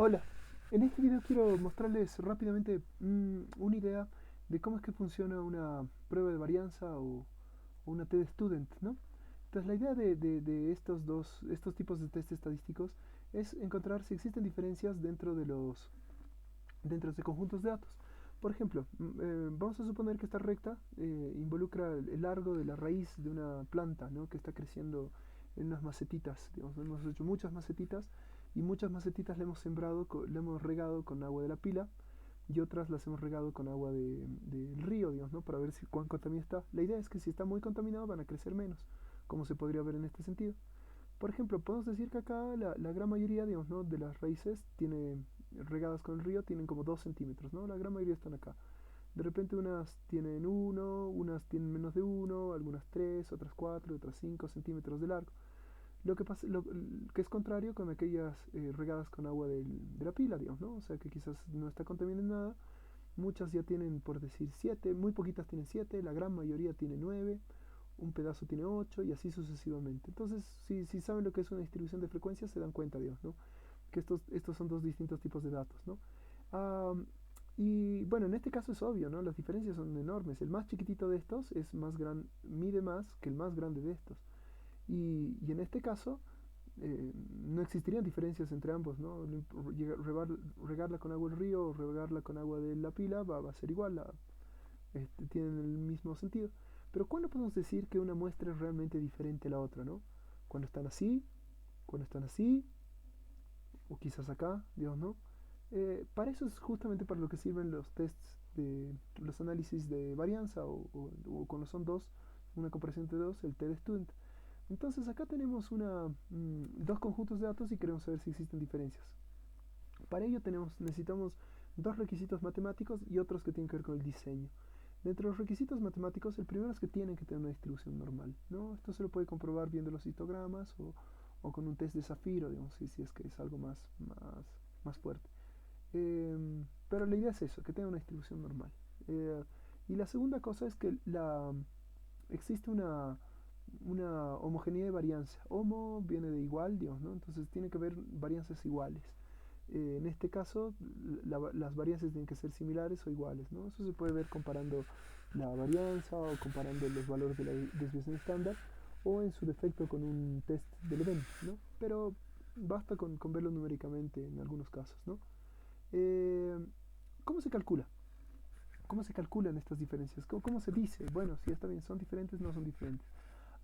Hola, en este video quiero mostrarles rápidamente una idea de cómo es que funciona una prueba de varianza o una T-Student, ¿no? Entonces la idea de estos tipos de test estadísticos es encontrar si existen diferencias dentro de conjuntos de datos. Por ejemplo, vamos a suponer que esta recta involucra el largo de la raíz de una planta, ¿no? Que está creciendo en unas macetitas. Digamos, hemos hecho muchas macetitas y muchas macetitas le hemos sembrado, le hemos regado con agua de la pila y otras las hemos regado con agua del río, digamos, ¿no? Para ver si cuán contaminado está. La idea es que si está muy contaminado van a crecer menos, como se podría ver en este sentido. Por ejemplo, podemos decir que acá la gran mayoría, digamos, ¿no? De las raíces regadas con el río tienen como 2 centímetros, ¿no? La gran mayoría están acá. De repente unas tienen uno, unas tienen menos de uno, algunas 3, otras 4, otras 5 centímetros de largo. Lo que es contrario con aquellas regadas con agua de la pila, digamos, ¿no? O sea que quizás no está contaminando nada. Muchas ya tienen, por decir, 7, muy poquitas tienen 7, la gran mayoría tiene 9, un pedazo tiene 8 y así sucesivamente. Entonces, si saben lo que es una distribución de frecuencias, se dan cuenta, digamos, ¿no? Que estos son dos distintos tipos de datos, ¿no? Ah, y bueno, en este caso es obvio, ¿no? Las diferencias son enormes. El más chiquitito de estos mide más que el más grande de estos. Y en este caso, no existirían diferencias entre ambos, ¿no? Regarla con agua del río o regarla con agua de la pila va a ser igual, tienen el mismo sentido. Pero ¿cuándo podemos decir que una muestra es realmente diferente a la otra, ¿no? Cuando están así, cuando están así, o quizás acá, Dios, ¿no? Para eso es justamente para lo que sirven los tests de los análisis de varianza o cuando son dos, una comparación entre dos, el t-student. Entonces acá tenemos dos conjuntos de datos y queremos saber si existen diferencias. Para ello necesitamos dos requisitos matemáticos y otros que tienen que ver con el diseño. Dentro de los requisitos matemáticos, el primero es que tienen que tener una distribución normal, ¿no? Esto se lo puede comprobar viendo los histogramas o con un test de Zafiro, digamos, si es que es algo más fuerte. Pero la idea es eso, que tenga una distribución normal. Y la segunda cosa es que existe una homogeneidad de varianza. Homo viene de igual, digamos, ¿no? Entonces tiene que haber varianzas iguales. En este caso, las varianzas tienen que ser similares o iguales, ¿no? Eso se puede ver comparando la varianza o comparando los valores de la desviación estándar o en su defecto con un test de Leven, ¿no? Pero basta con verlo numéricamente en algunos casos, ¿no? Eh, ¿Cómo se calcula? ¿Cómo se calculan estas diferencias? ¿Cómo se dice? Bueno, si está bien, son diferentes, no son diferentes.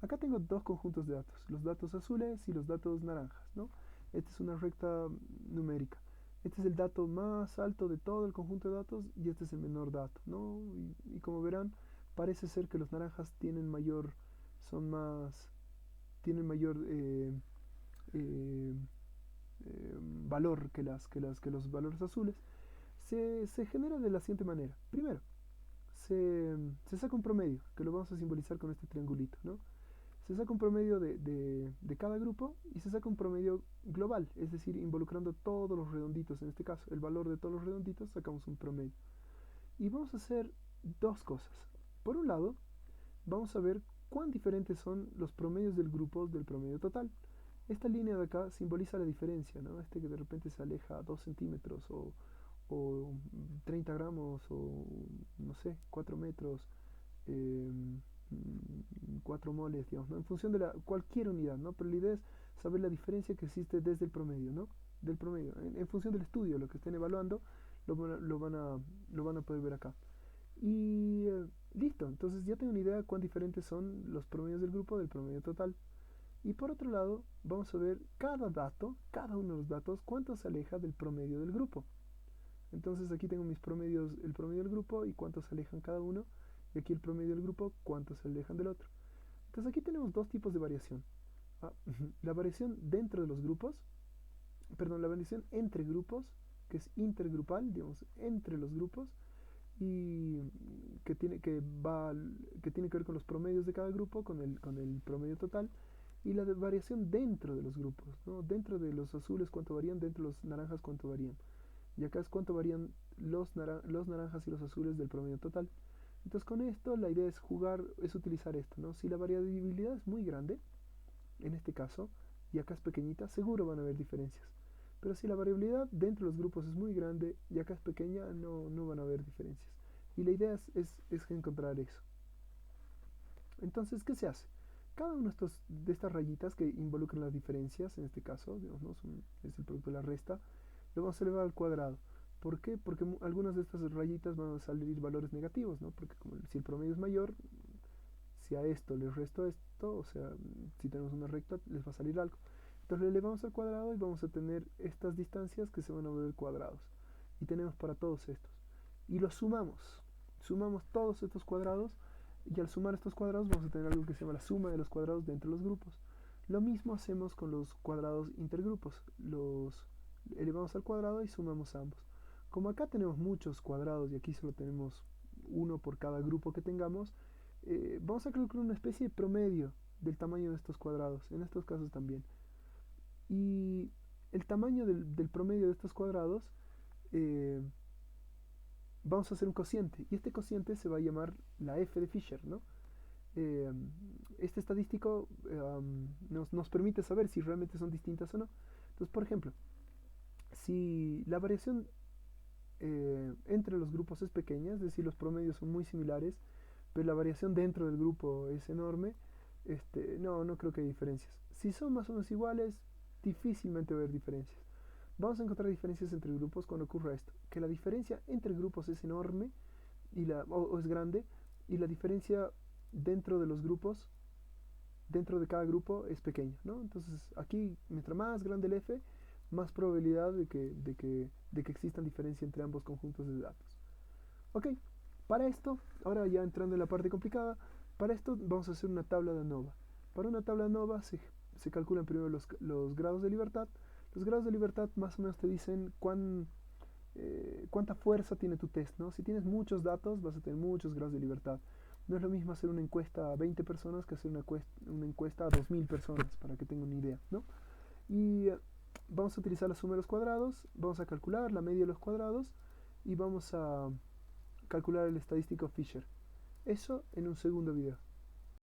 Acá tengo dos conjuntos de datos, los datos azules y los datos naranjas, ¿no? Esta es una recta numérica. Este es el dato más alto de todo el conjunto de datos y este es el menor dato, ¿no? Y como verán, parece ser que los naranjas son más, tienen mayor eh, valor que los valores azules. Se genera de la siguiente manera. Primero, se saca un promedio, que lo vamos a simbolizar con este triangulito, ¿no? Se saca un promedio de cada grupo y se saca un promedio global, es decir, involucrando todos los redonditos, en este caso, el valor de todos los redonditos, sacamos un promedio. Y vamos a hacer dos cosas. Por un lado, vamos a ver cuán diferentes son los promedios del grupo del promedio total. Esta línea de acá simboliza la diferencia, ¿no? Este que de repente se aleja 2 centímetros o 30 gramos o no sé, 4 metros, eh, 4 moles, digamos, ¿no? En función de cualquier unidad, ¿no? Pero la idea es saber la diferencia que existe desde el promedio, ¿no? Del promedio. En función del estudio, lo que estén evaluando, lo van a poder ver acá. Y listo, entonces ya tengo una idea de cuán diferentes son los promedios del grupo del promedio total. Y por otro lado, vamos a ver cada dato, cada uno de los datos, cuánto se aleja del promedio del grupo. Entonces aquí tengo mis promedios, el promedio del grupo y cuántos se alejan cada uno. Y aquí el promedio del grupo, cuántos se alejan del otro. Entonces aquí tenemos dos tipos de variación. Ah, la variación dentro de los grupos, perdón, la variación entre grupos, que es intergrupal, digamos, entre los grupos, y que tiene que ver con los promedios de cada grupo, con el promedio total, y la variación dentro de los grupos, ¿no? Dentro de los azules cuánto varían, dentro de los naranjas cuánto varían. Y acá es cuánto varían los naranjas y los azules del promedio total. Entonces con esto la idea es utilizar esto, ¿no? Si la variabilidad es muy grande, en este caso, y acá es pequeñita, seguro van a haber diferencias. Pero si la variabilidad dentro de los grupos es muy grande y acá es pequeña, no van a haber diferencias. Y la idea es encontrar eso. Entonces, ¿qué se hace? Cada una de estas rayitas que involucran las diferencias, en este caso, digamos, ¿no? Es el producto de la resta, lo vamos a elevar al cuadrado. ¿Por qué? Porque algunas de estas rayitas van a salir valores negativos, ¿no? Porque si el promedio es mayor, si a esto le resto esto, o sea, si tenemos una recta, les va a salir algo. Entonces le elevamos al cuadrado y vamos a tener estas distancias que se van a volver cuadrados. Y tenemos para todos estos. Y los sumamos. Sumamos todos estos cuadrados y al sumar estos cuadrados vamos a tener algo que se llama la suma de los cuadrados de entre los grupos. Lo mismo hacemos con los cuadrados intergrupos. Los elevamos al cuadrado y sumamos ambos. Como acá tenemos muchos cuadrados y aquí solo tenemos uno por cada grupo que tengamos, vamos a calcular una especie de promedio del tamaño de estos cuadrados, en estos casos también. Y el tamaño del promedio de estos cuadrados, eh, vamos a hacer un cociente, y este cociente se va a llamar la f de Fisher, ¿no? Este estadístico nos permite saber si realmente son distintas o no. Entonces, por ejemplo, si la variación entre los grupos es pequeña, es decir, los promedios son muy similares, pero la variación dentro del grupo es enorme, no creo que haya diferencias. Si son más o menos iguales, difícilmente va a haber diferencias. Vamos a encontrar diferencias entre grupos cuando ocurra esto, que la diferencia entre grupos es enorme o es grande, y la diferencia dentro de los grupos, dentro de cada grupo, es pequeña, ¿no? Entonces aquí, mientras más grande el f, más probabilidad de que existan diferencias entre ambos conjuntos de datos. Ok, para esto, ahora ya entrando en la parte complicada, para esto vamos a hacer una tabla de ANOVA. Para una tabla de ANOVA se calculan primero los grados de libertad. Los grados de libertad más o menos te dicen cuánta fuerza tiene tu test, ¿no? Si tienes muchos datos, vas a tener muchos grados de libertad. No es lo mismo hacer una encuesta a 20 personas que hacer una encuesta a 2000 personas, para que tengan una idea, ¿no? Y vamos a utilizar la suma de los cuadrados, vamos a calcular la media de los cuadrados y vamos a calcular el estadístico Fisher. Eso en un segundo video.